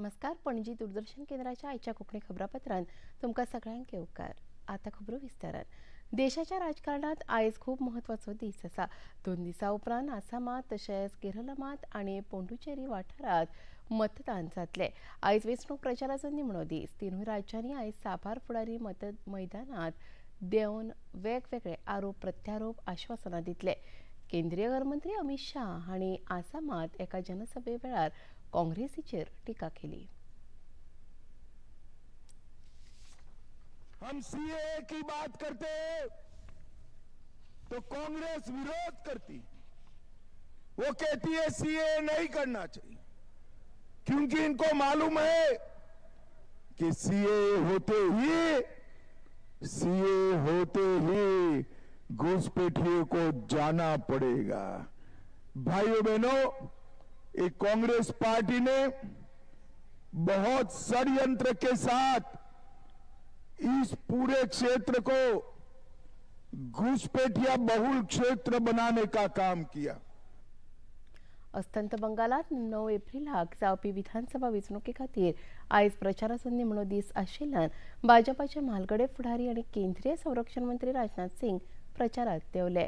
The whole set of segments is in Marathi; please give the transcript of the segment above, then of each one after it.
नमस्कार. पणजी दूरदर्शन केंद्राच्या आजच्या कोकणी खबरापत्रांत तुमकां सगळ्यांक येवकार. आता खबरो विस्तारान. देशाच्या राजकारणात आयज खूब म्हत्वाचो दीस आसा. 2 दिसां उपरांत आसामात तशेंच केरळमात आनी पोंडुचेरी वाठारात मतदान जातले. आयज वेंचणूक प्रचाराचो निमणो दीस. तिनूय राज्यांनी आयज साबार फुडारी मैदानात देंवन वेगवेगळे आरोप प्रत्यारोप आश्वासनां दितले. केंद्रीय गृहमंत्री अमित शाह हांणी आसामात एका जनसभे वेळार काँग्रेसीचेर टिका केली. हम सीए की बात करते तो कांग्रेस विरोध करती। वो कहती है सीए नहीं करना चाहिए, क्योंकि इनको मालूम है कि सीए होते ही घुसपैठियों को जाना पड़ेगा। भाइयों बहनों, एक कांग्रेस पार्टी ने बहुत षड्यंत्र के साथ इस पूरे क्षेत्र को घुसपैठिया बहुल क्षेत्र बनाने का काम किया। अस्तंत बंगालात 9 एप्रिलाक जावपी विधानसभा वेंचणुके खातीर आयज प्रचाराचो निमणो दीस आशिल्ल्यान भाजपाचे म्हालगडे फुडारी आनी केंद्रीय संरक्षण मंत्री राजनाथ सिंग प्रचारात देवले.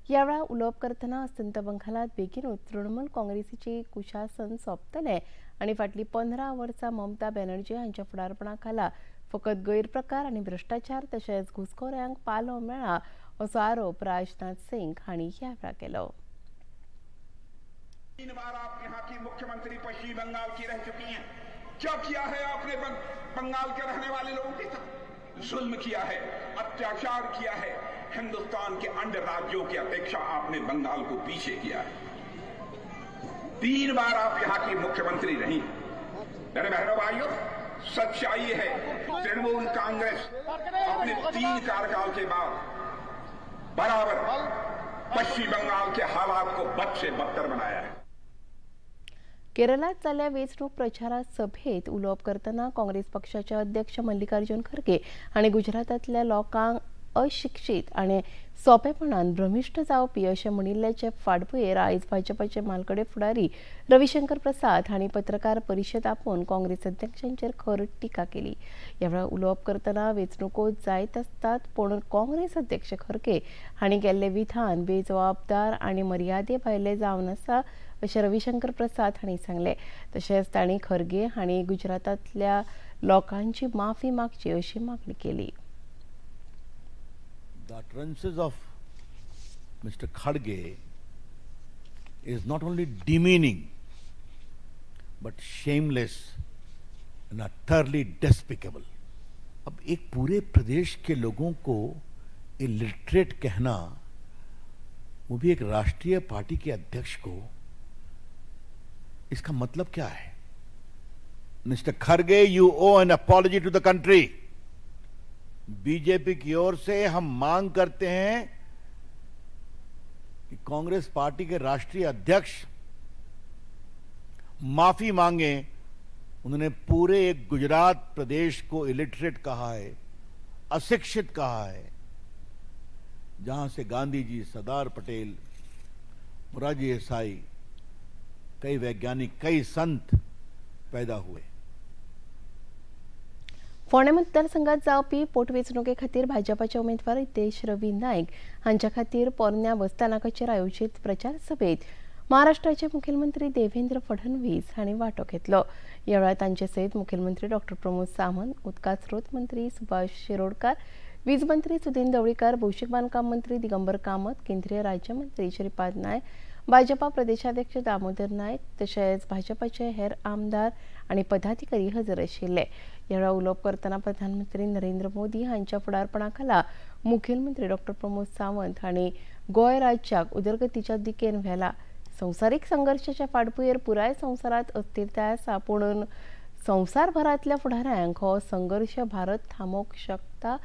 ह्या वेळार उलोवप करतना अस्तंत बंगालात बेगीनूच तृणमूल काँग्रेसीची कुशासन सोंपतले आनी फाटली 15 वर्सां ममता बॅनर्जी हांच्या फुडारपणा खाला फकत गैरप्रकार आनी भ्रष्टाचार तशेंच घुसखोऱ्यांक पालो मेळ्ळा असो आरोप राजनाथ सिंग हांणी ह्या वेळार केलो. 3 बार आप यहाँ की मुख्यमंत्री पश्चिम बंगाल की रह चुकी हैं। क्या किया है आपने बंगाल के रहने वाले लोगों के साथ? जुल्म किया है, अत्याचार किया है। हिंदुस्तान के अन्य राज्यों की अपेक्षा आपने बंगाल को पीछे किया है। 3 बार आप यहाँ की मुख्यमंत्री रही। मेरे बहनों भाइयों, सच्चाई है तृणमूल कांग्रेस अपने 3 कार्यकाल के बाद बराबर पश्चिम बंगाल के हालात को बद से बदतर बनाया है. केरळात जाल्ल्या वेंचणूक प्रचार सभेत उलोवप करतना काँग्रेस पक्षाचे अध्यक्ष मल्लिकार्जुन खरगे हांणी गुजरातांतल्या लोकांक अशिक्षीत आनी सोंपेपणान भ्रमिश्ट जावपी अशें म्हणिल्ल्याचे फाटभुंयेर आयज भाजपाचे म्हालगडे फुडारी रविशंकर प्रसाद हांणी पत्रकार परिशद आपोवन काँग्रेस अध्यक्षांचेर खर टिका केली. ह्या वेळार उलोवप करतना वेंचणुको जायत आसतात पूण काँग्रेस अध्यक्ष खरगे हांणी केल्लें विधान बेजबाबदार आनी मर्यादे भायलें जावन आसा अशें रविशंकर प्रसाद हांणी सांगलें. तशेंच तांणी खरगे हांणी गुजरातांतल्या लोकांची माफी मागची अशी मागणी केली. The utterances of Mr. Khadge is not only demeaning but shameless and utterly despicable. अब एक पूरे प्रदेश के लोगों को इलिटरेट कहना, वो भी एक राष्ट्रीय पार्टी के अध्यक्ष को, इसका मतलब क्या है? Mr. Khadge, you owe an apology to the country. BJP की ओर से हम मांग करते हैं कि कांग्रेस पार्टी के राष्ट्रीय अध्यक्ष माफी मांगे. उन्होंने पूरे एक गुजरात प्रदेश को इलिटरेट कहा है, अशिक्षित कहा है, जहां से गांधी जी, सरदार पटेल, मोरारजी देसाई, कई वैज्ञानिक, कई संत पैदा हुए. फोंडे मतदारसंघात जावपी पोटवेंचणुके खातीर भाजपाचे उमेदवार हितेश रवी नायक हांच्या खातीर पोरन्या बसस्थानकाचेर आयोजीत प्रचार सभेत महाराष्ट्राचे मुखेलमंत्री देवेंद्र फडणवीस हांणी वांटो घेतलो. ह्या वेळार तांचे सयत मुखेलमंत्री डॉ. प्रमोद सावंत, उदका स्रोत मंत्री सुभाष शिरोडकार, वीज मंत्री सुदीन ढवळीकर, भौशीक बांदकाम मंत्री दिगंबर कामत, केंद्रीय राज्यमंत्री श्रीपाद नायक, भाजपा प्रदेशाध्यक्ष दामोदर नायक तशेंच भाजपाचे हेर आमदार आनी पदाधिकारी हजर आशिल्ले. ह्या वेळार उलोवप करतना प्रधानमंत्री नरेंद्र मोदी हांच्या फुडारपणा खाला मुखेलमंत्री डॉ. प्रमोद सावंत हांणी गोंय राज्याक उदरगतीच्या दिकेन व्हेला. संवसारीक संघर्शाच्या फाटभुंयेर पुराय संवसारांत अस्थिरताय आसा, पूण संवसारभरांतल्या फुडाऱ्यांक हो संघर्श भारत थांबोवंक शकता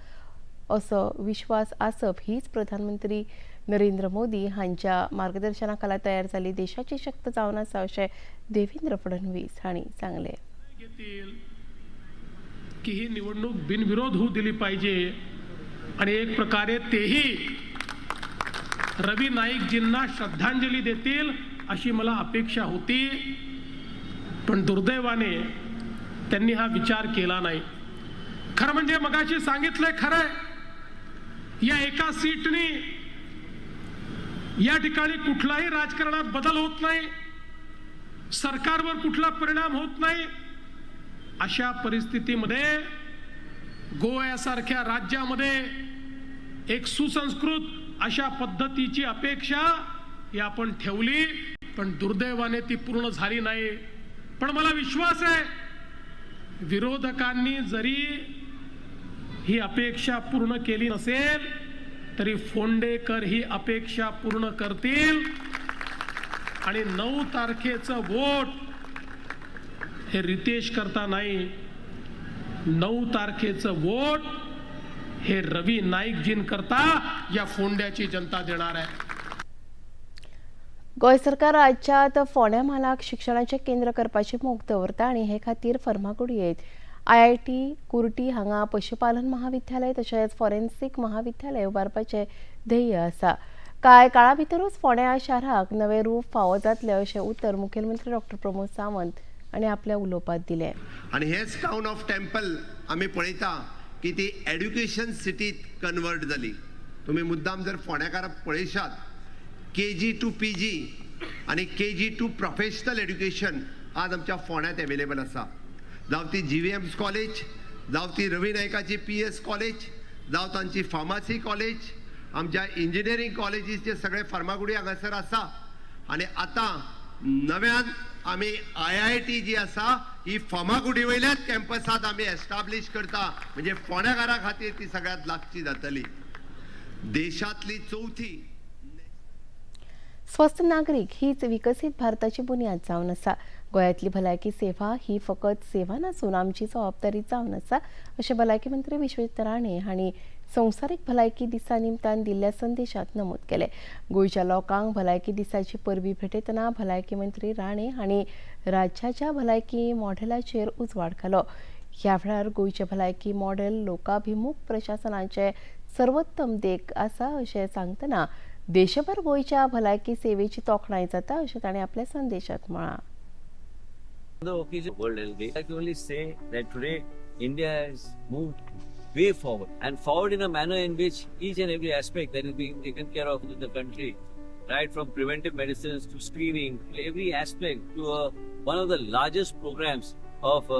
असो विश्वास आसप हीच प्रधानमंत्री नरेंद्र मोदी हांच्या मार्गदर्शना खाला तयार जाल्ली देशाची शक्त जावन आसा अशें देवेंद्र फडणवीस हांणी सांगलें. की ही निवडणूक बिनविरोध होऊ दिली पाहिजे आणि एक प्रकारे तेही रवी नाईकजींना श्रद्धांजली देतील अशी मला अपेक्षा होती. पण दुर्दैवाने त्यांनी हा विचार केला नाही. खरं म्हणजे मगाशी सांगितलंय खरंय, या एका सीटनी या ठिकाणी कुठलाही राजकारणात बदल होत नाही, सरकारवर कुठला परिणाम होत नाही. अशा परिस्थितीमध्ये गोव्यासारख्या राज्यामध्ये एक सुसंस्कृत अशा पद्धतीची अपेक्षा ही आपण ठेवली, पण दुर्दैवाने ती पूर्ण झाली नाही. पण मला विश्वास आहे, विरोधकांनी जरी ही अपेक्षा पूर्ण केली नसेल तरी फोंडेकर ही अपेक्षा पूर्ण करतील आणि 9 तारखेचं वोट हे रितेश करता नाही, 9 तारखेचं वोट हे रवी नाईकजीं करता या फोंड्याची जनता देणार आहे. गोंय सरकार राज्यात फोंड्या म्हालाक शिक्षणाचे केंद्र करपाची मोख दवरता आनी हे खातीर फर्मागुडयेंत IIT कुर्टी हांगा पशुपालन महाविद्यालय तशेंच फॉरेन्सिक महाविद्यालय उबारपाचें ध्येय आसा. कांय काळा भितरूच फोंड्या शाराक नवें रूप फावो जातलें अशें उतर मुखेलमंत्री डॉ. प्रमोद सावंत हांणी आपल्या उलोवपांत दिलें. आणि हेच टाउन ऑफ टेम्पल आमी पळयता की ती एड्युकेशन सिटीत कन्वर्ट जाली. तुम्ही मुद्दाम जर फोंड्याकाराक पळयशात, KG to PG आणि KG to प्रोफेशनल एड्युकेशन आज आमच्या फोंड्यात अवेलेबल आसा. जावं ती GVMS कॉलेज, जावं ती रवी नायकाची PS कॉलेज, जावं तांची फार्मासी कॉलेज, आमच्या इंजिनियरींग कॉलेजीस जे सगळे फार्मागुडी हांगासर आसा. आणि आता नव्यान आमी IIT जी आसा ही फार्मागुडी वयल्याच कॅम्पसात आमी एस्टाब्लिश करता, म्हणजे फोंड्याकारा खातीर ती सगळ्यात लागची जातली. देशातली चौथी स्वस्थ नागरीक हीच विकसीत भारताची बुन्याद जावन आसा. गोंयांतली भलायकी सेवा ही फकत सेवा नासून आमची जबाबदारी जावन आसा अशें भलायकी मंत्री विश्वजीत राणे हांणी संवसारीक भलायकी दिसा निमतान दिल्ल्या संदेशात नमूद केलें. गोंयच्या लोकांक भलायकी दिसाची परबी भेटयतना भलायकी मंत्री राणे हांणी राज्याच्या भलायकी मॉडेलाचेर उजवाड घालो. ह्या वेळार गोंयचें भलायकी मॉडेल लोकाभिमुख प्रशासनाचें सर्वोत्तम देख आसा अशें सांगतना देशभर गोंयच्या भलायकी सेवेची तोखणाय जाता अशें ताणें आपल्या संदेशात म्हळां. On the occasion of World Health Day, I can only say that today India has moved way forward and forward in a manner in which each and every aspect that is being taken care of in the country, right from preventive medicines to screening, every aspect to one of the largest programs of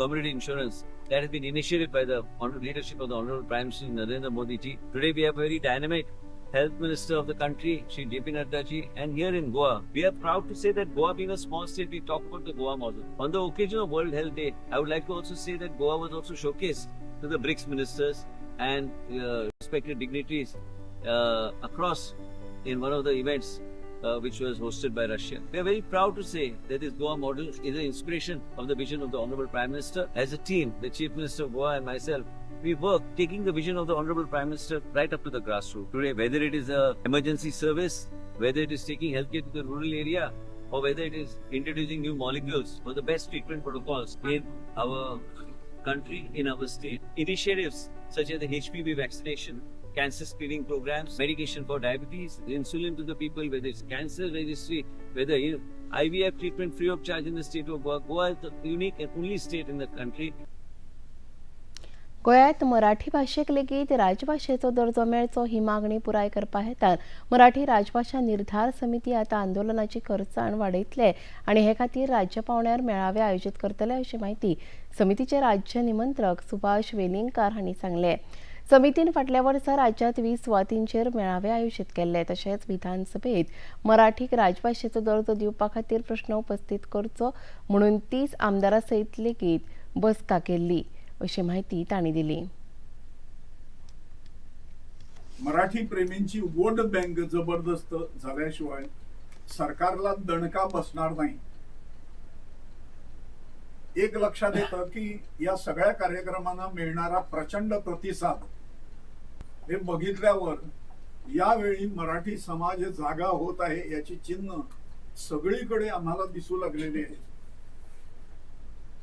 community insurance that has been initiated by the leadership of the Honorable Prime Minister Narendra Modi ji. Today we have a very dynamic Health Minister of the country, Shri JP Nadda ji, and here in Goa, we are proud to say that Goa being a small state, we talk about the Goa model. On the occasion of World Health Day, I would like to also say that Goa was also showcased to the BRICS ministers and respected dignitaries across in one of the events which was hosted by Russia. We are very proud to say that this Goa model is an inspiration of the vision of the Honorable Prime Minister. As a team, the Chief Minister of Goa and myself, we work taking the vision of the Honorable Prime Minister right up to the grassroots. Today, whether it is a emergency service, whether it is taking healthcare to the rural area, or whether it is introducing new molecules for the best treatment protocols in our country, in our state, initiatives such as the HPV vaccination, cancer screening programs, medication for diabetes, insulin to the people, whether it's cancer registry, whether IVF treatment free of charge in the state of Goa. Goa is the unique and only state in the country. गोंयांत मराठी भाशेक लेगीत राजभाशेचो दर्जो मेळचो ही मागणी पुराय करपा हेतान मराठी राजभाशा निर्धार समिती आतां आंदोलनाची खर्चाण वाडयतले आनी हे खातीर राज्य पावण्यार मेळावे आयोजीत करतले अशी माहिती समितीचे राज्य निमंत्रक सुभाष वेलिंगकार हांणी सांगले. समितीन फाटल्या वर्सा राज्यांत 20 सुवातींचेर मेळावे आयोजीत केल्ले. तशेंच विधानसभेत मराठीक राजभाशेचो दर्जो दिवपा खातीर प्रस्न उपस्थित करचो म्हणून 30 आमदारां सयत लेगीत बसका केल्ली अशी माहिती तांणी दिली. मराठी प्रेमींची वोट बँक जबरदस्त झाल्याशिवाय सरकारला दणका बसणार नाही. एक लक्षात येतं की या सगळ्या कार्यक्रमांना मिळणारा प्रचंड प्रतिसाद हे बघितल्यावर यावेळी मराठी समाज जागा होत आहे याची चिन्ह सगळीकडे आम्हाला दिसू लागलेली आहे.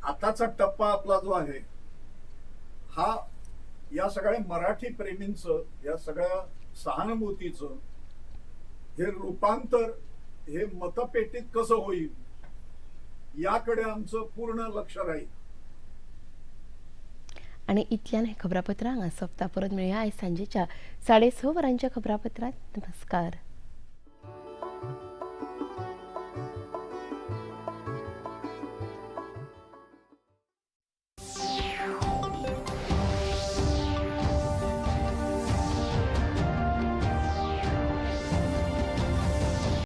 आताचा टप्पा आपला जो आहे हा या सगळ्या मराठी प्रेमींचं, या सगळ्या सहानुभूतीचं हे रूपांतर हे मतपेटीत कसं होईल याकडे आमचं पूर्ण लक्ष राहील. आणि इतल्यान हे खबरापत्रां हांगा सोंपता. परत मेळुया आयज सांजेच्या 6:30 वरांच्या खबरापत्रांत. नमस्कार.